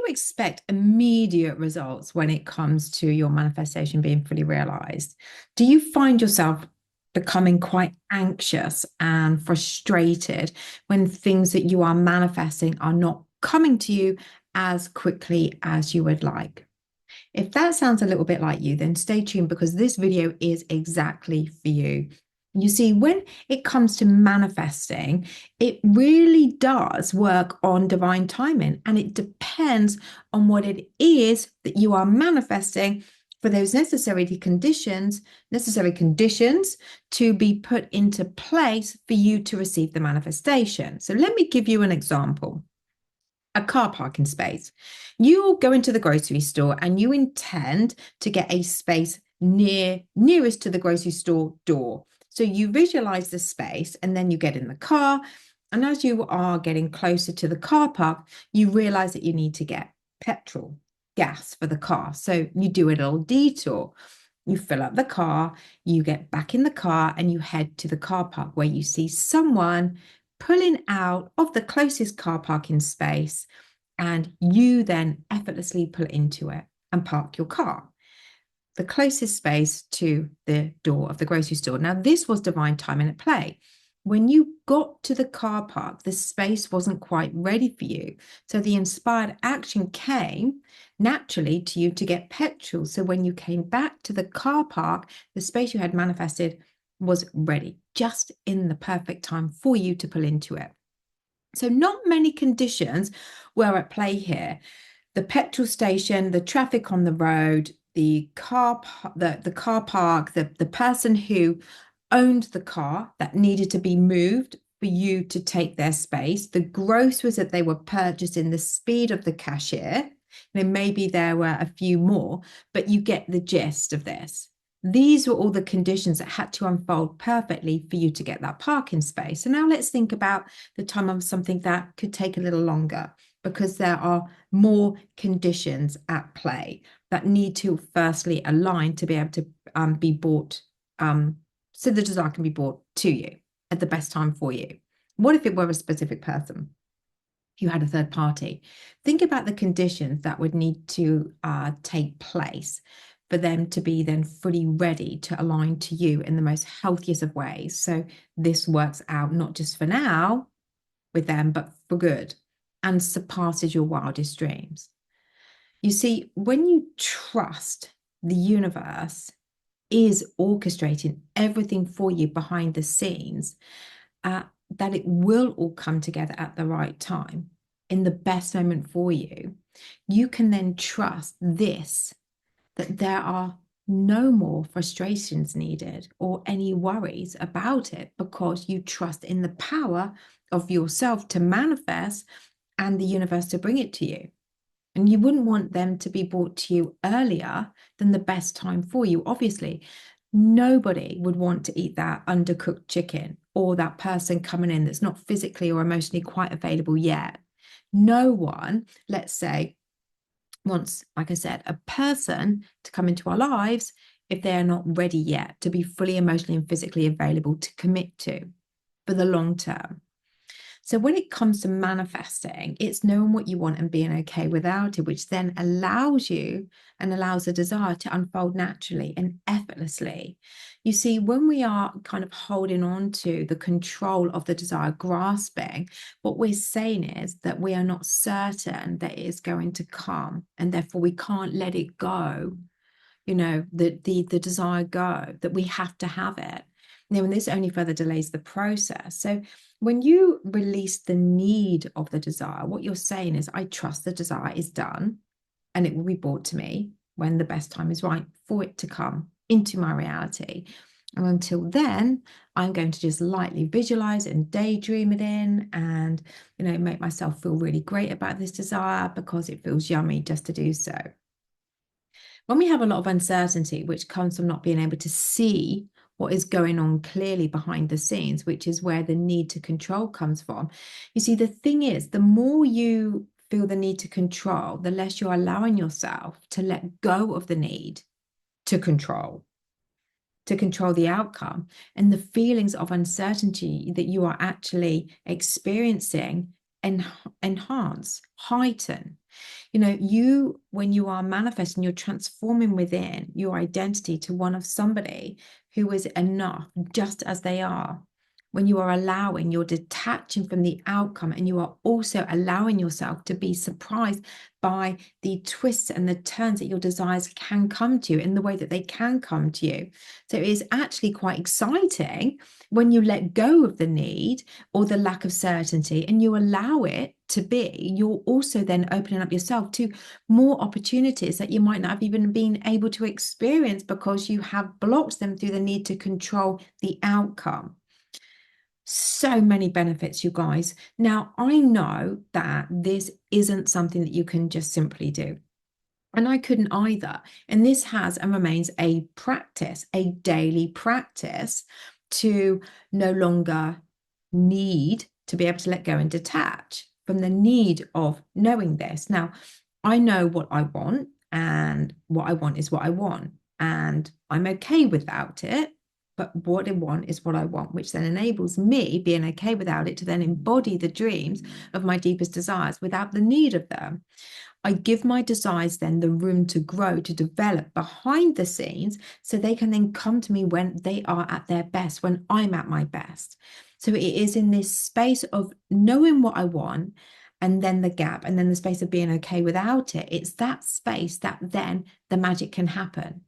you expect immediate results when it comes to your manifestation being fully realized? Do you find yourself becoming quite anxious and frustrated when things that you are manifesting are not coming to you as quickly as you would like? If that sounds a little bit like you, then stay tuned because this video is exactly for you. You see, when it comes to manifesting, it really does work on divine timing, and it depends on what it is that you are manifesting for those necessary conditions to be put into place for you to receive the manifestation. So let me give you an example. A car parking space. You go into the grocery store and you intend to get a space nearest to the grocery store door. So you visualize the space and then you get in the car. And as you are getting closer to the car park, you realize that you need to get petrol, gas for the car. So you do a little detour. You fill up the car, you get back in the car, and you head to the car park where you see someone pulling out of the closest car parking space, and you then effortlessly pull into it and park your car, the closest space to the door of the grocery store. Now, this was divine timing at play. When you got to the car park, the space wasn't quite ready for you. So the inspired action came naturally to you to get petrol. So when you came back to the car park, the space you had manifested was ready, just in the perfect time for you to pull into it. So not many conditions were at play here. The petrol station, the traffic on the road, the car park, the person who owned the car that needed to be moved for you to take their space, the groceries that they were purchasing, the speed of the cashier. Maybe there were a few more, but you get the gist of this. These were all the conditions that had to unfold perfectly for you to get that parking space. So now let's think about the time of something that could take a little longer, because there are more conditions at play that need to firstly align to be able to be brought, so the desire can be brought to you at the best time for you. What if it were a specific person? You had a third party. Think about the conditions that would need to take place for them to be then fully ready to align to you in the most healthiest of ways. So this works out not just for now with them, but for good, and surpasses your wildest dreams. You see, when you trust the universe is orchestrating everything for you behind the scenes, that it will all come together at the right time in the best moment for you, you can then trust this, that there are no more frustrations needed or any worries about it, because you trust in the power of yourself to manifest and the universe to bring it to you. And you wouldn't want them to be brought to you earlier than the best time for you. Obviously, nobody would want to eat that undercooked chicken or that person coming in that's not physically or emotionally quite available yet. No one, let's say, wants, like I said, a person to come into our lives if they are not ready yet to be fully emotionally and physically available to commit to for the long term. So when it comes to manifesting, it's knowing what you want and being okay without it, which then allows you and allows the desire to unfold naturally and effortlessly. You see, when we are kind of holding on to the control of the desire, grasping, what we're saying is that we are not certain that it is going to come, and therefore we can't let it go, the desire go, that we have to have it. And this only further delays the process. So when you release the need of the desire, what you're saying is, I trust the desire is done and it will be brought to me when the best time is right for it to come into my reality. And until then, I'm going to just lightly visualize and daydream it in and, make myself feel really great about this desire because it feels yummy just to do so. When we have a lot of uncertainty, which comes from not being able to see what is going on clearly behind the scenes, which is where the need to control comes from. You see, the thing is, the more you feel the need to control, the less you're allowing yourself to let go of the need to control the outcome. And the feelings of uncertainty that you are actually experiencing enhance, heighten. You know, when you are manifesting, you're transforming within your identity to one of somebody who is enough just as they are. When you are allowing, you're detaching from the outcome, and you are also allowing yourself to be surprised by the twists and the turns that your desires can come to you in the way that they can come to you. So it is actually quite exciting when you let go of the need or the lack of certainty and you allow it to be. You're also then opening up yourself to more opportunities that you might not have even been able to experience because you have blocked them through the need to control the outcome. So many benefits, you guys. Now, I know that this isn't something that you can just simply do. And I couldn't either. And this has and remains a practice, a daily practice to no longer need to be able to let go and detach from the need of knowing this. Now, I know what I want, and what I want is what I want. And I'm okay without it. But what I want is what I want, which then enables me, being okay without it, to then embody the dreams of my deepest desires without the need of them. I give my desires then the room to grow, to develop behind the scenes, so they can then come to me when they are at their best, when I'm at my best. So it is in this space of knowing what I want, and then the gap, and then the space of being okay without it. It's that space that then the magic can happen.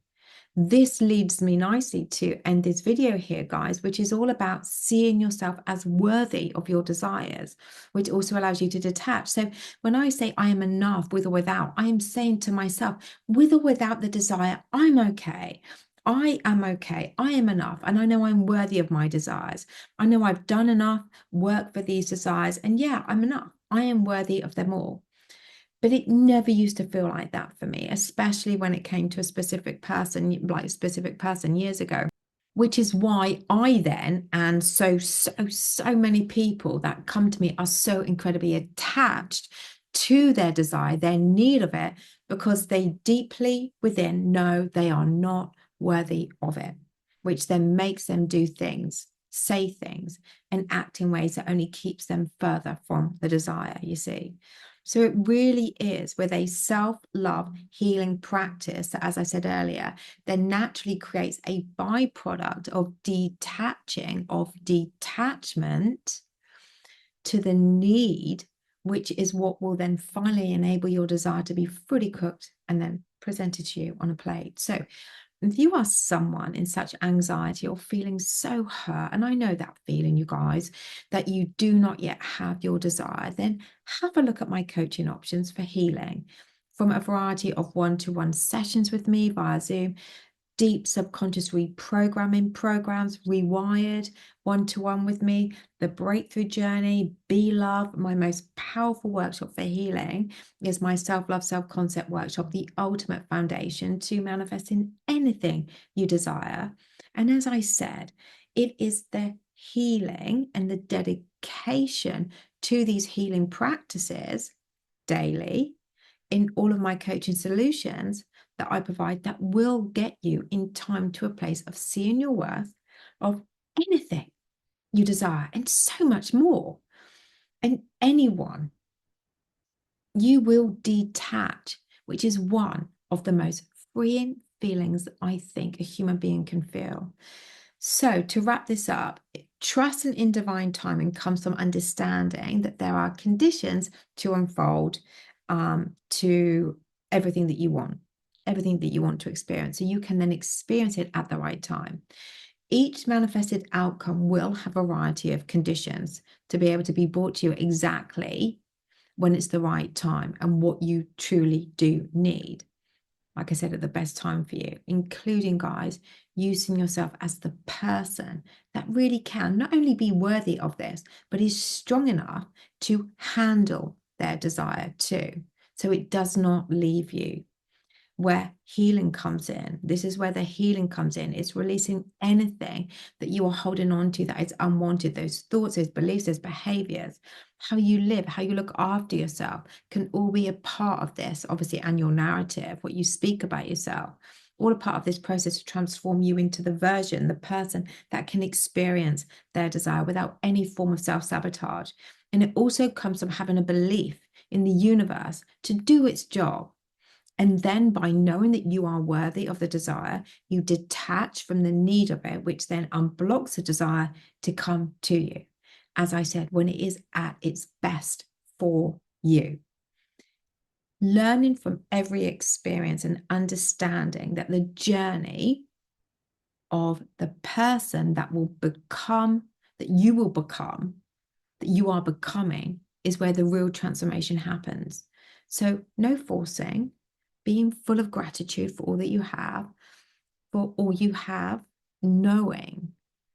This leads me nicely to end this video here, guys, which is all about seeing yourself as worthy of your desires, which also allows you to detach. So when I say I am enough with or without, I am saying to myself, with or without the desire, I'm okay. I am okay. I am enough. And I know I'm worthy of my desires. I know I've done enough work for these desires. And yeah, I'm enough. I am worthy of them all. But it never used to feel like that for me, especially when it came to a specific person, like a specific person years ago, which is why I then, and so many people that come to me are so incredibly attached to their desire, their need of it, because they deeply within know they are not worthy of it, which then makes them do things, say things, and act in ways that only keeps them further from the desire, you see. So it really is with a self-love healing practice that, as I said earlier, then naturally creates a byproduct of detaching, of detachment to the need, which is what will then finally enable your desire to be fully cooked and then presented to you on a plate. So if you are someone in such anxiety or feeling so hurt, and I know that feeling, you guys, that you do not yet have your desire, then have a look at my coaching options for healing, from a variety of one-to-one sessions with me via Zoom, deep subconscious reprogramming programs, Rewired, one-to-one with me, the Breakthrough Journey, Be Love. My most powerful workshop for healing is my self-love, self-concept workshop, the ultimate foundation to manifesting anything you desire. And as I said, it is the healing and the dedication to these healing practices daily in all of my coaching solutions that I provide that will get you in time to a place of seeing your worth, of anything you desire, and so much more. And anyone, you will detach, which is one of the most freeing feelings that I think a human being can feel. So to wrap this up, trust in divine timing comes from understanding that there are conditions to unfold to everything that you want, everything that you want to experience. So you can then experience it at the right time. Each manifested outcome will have a variety of conditions to be able to be brought to you exactly when it's the right time and what you truly do need. Like I said, at the best time for you, including, guys, using yourself as the person that really can not only be worthy of this, but is strong enough to handle their desire too. So it does not leave you. Where healing comes in, this is where the healing comes in. It's releasing anything that you are holding on to that is unwanted, those thoughts, those beliefs, those behaviors, how you live, how you look after yourself can all be a part of this, obviously, and your narrative, what you speak about yourself, all a part of this process to transform you into the version, the person that can experience their desire without any form of self-sabotage. And it also comes from having a belief in the universe to do its job. And then by knowing that you are worthy of the desire, you detach from the need of it, which then unblocks the desire to come to you. As I said, when it is at its best for you. Learning from every experience and understanding that the journey of the person that will become, that you will become, that you are becoming, is where the real transformation happens. So no forcing, being full of gratitude for all that you have, for all you have, knowing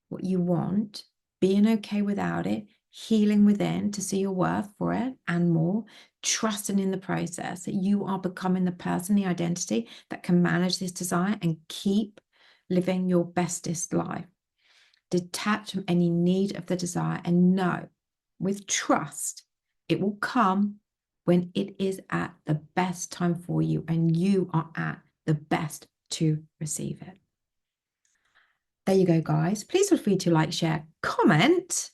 what you want, being okay without it, healing within to see your worth for it and more, trusting in the process that you are becoming the person, the identity that can manage this desire and keep living your bestest life. Detach from any need of the desire and know with trust it will come when it is at the best time for you and you are at the best to receive it. There you go, guys. Please feel free to like, share, comment.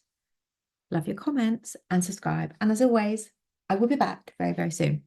Love your comments and subscribe. And as always, I will be back very, very soon.